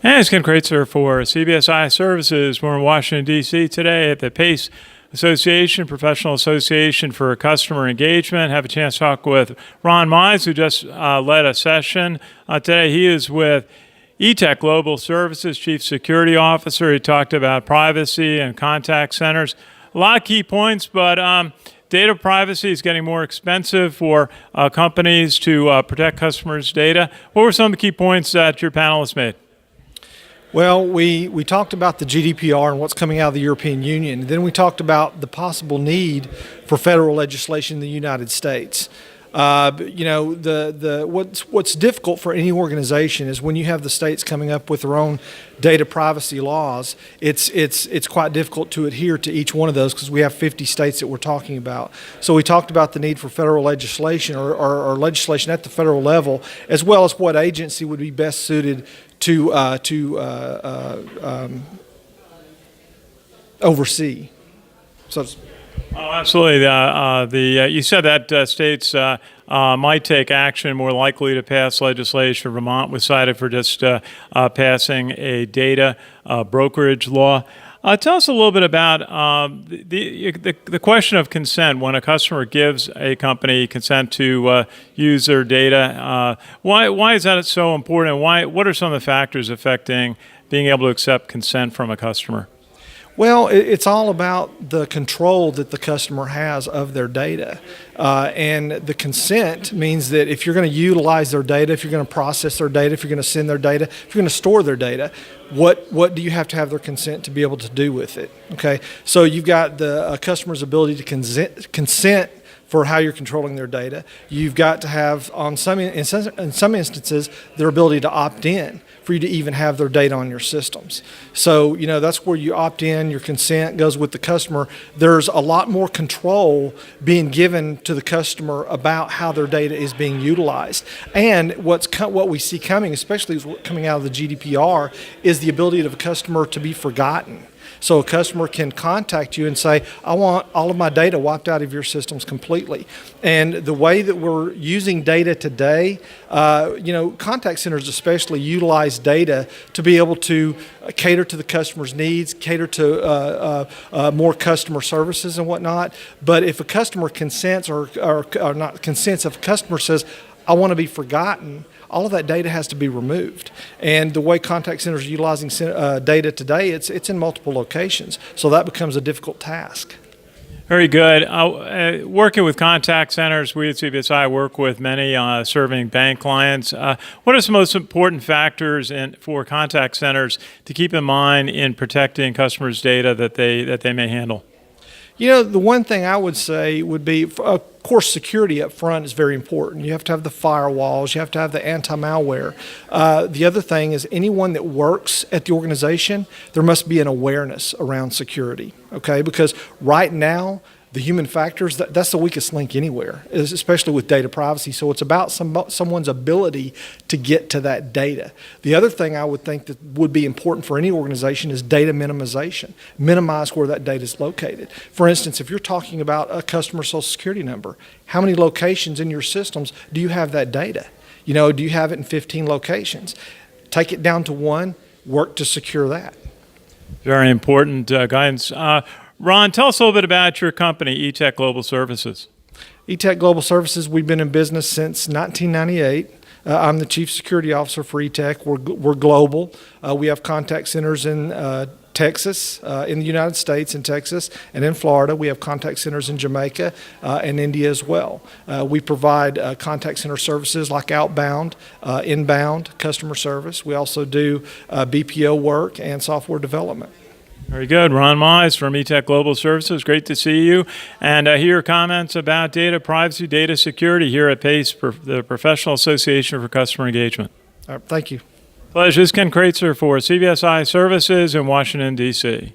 Hey, it's Ken Kraetzer for CBSI Services. We're in Washington, D.C. today at the PACE Association, Professional Association for Customer Engagement. Have a chance to talk with Ron Mize, who just led a session today. He is with Etech Global Services, Chief Security Officer. He talked about privacy and contact centers. A lot of key points, but data privacy is getting more expensive for companies to protect customers' data. What were some of the key points that your panelists made? Well, we talked about the GDPR and what's coming out of the European Union. Then we talked about the possible need for federal legislation in the United States. What's difficult for any organization is when you have the states coming up with their own data privacy laws. It's quite difficult to adhere to each one of those because we have 50 states that we're talking about. So we talked about the need for federal legislation or legislation at the federal level, as well as what agency would be best suited to oversee. So. Oh, absolutely. You said that states might take action more likely to pass legislation. Vermont was cited for just passing a data brokerage law. Tell us a little bit about the question of consent. When a customer gives a company consent to use their data, why is that so important? What are some of the factors affecting being able to accept consent from a customer? Well, it's all about the control that the customer has of their data. And the consent means that if you're going to utilize their data, if you're going to process their data, if you're going to send their data, if you're going to store their data, what do you have to have their consent to be able to do with it? Okay, so you've got the customer's ability to consent for how you're controlling their data. You've got to have, in some instances, their ability to opt in for you to even have their data on your systems. So, that's where you opt in, your consent goes with the customer. There's a lot more control being given to the customer about how their data is being utilized. And what we see coming, especially coming out of the GDPR, is the ability of a customer to be forgotten. So a customer can contact you and say, I want all of my data wiped out of your systems completely. And the way that we're using data today, contact centers especially utilize data to be able to cater to the customer's needs, cater to more customer services and whatnot. But if a customer consents or not consents, if a customer says, I want to be forgotten, all of that data has to be removed. And the way contact centers are utilizing data today, it's in multiple locations. So that becomes a difficult task. Very good. Working with contact centers, we at CBSI work with many serving bank clients. What are some most important factors for contact centers to keep in mind in protecting customers' data that they may handle? The one thing I would say would be, of course, security up front is very important. You have to have the firewalls. You have to have the anti-malware. The other thing is anyone that works at the organization, there must be an awareness around security, okay? Because right now, the human factors, that's the weakest link anywhere, especially with data privacy. So it's about someone's ability to get to that data. The other thing I would think that would be important for any organization is data minimization. Minimize where that data is located. For instance, if you're talking about a customer social security number, how many locations in your systems do you have that data? Do you have it in 15 locations? Take it down to one, work to secure that. Very important guidance. Ron, tell us a little bit about your company, Etech Global Services. Etech Global Services, we've been in business since 1998. I'm the Chief Security Officer for Etech. We're global. We have contact centers in Texas, in the United States, in Texas, and in Florida. We have contact centers in Jamaica and India as well. We provide contact center services like outbound, inbound customer service. We also do BPO work and software development. Very good. Ron Mize from Etech Global Services. Great to see you. And hear your comments about data privacy, data security here at PACE, the Professional Association for Customer Engagement. All right, thank you. Pleasure. This is Ken Kraetzer for CBSI Services in Washington, D.C.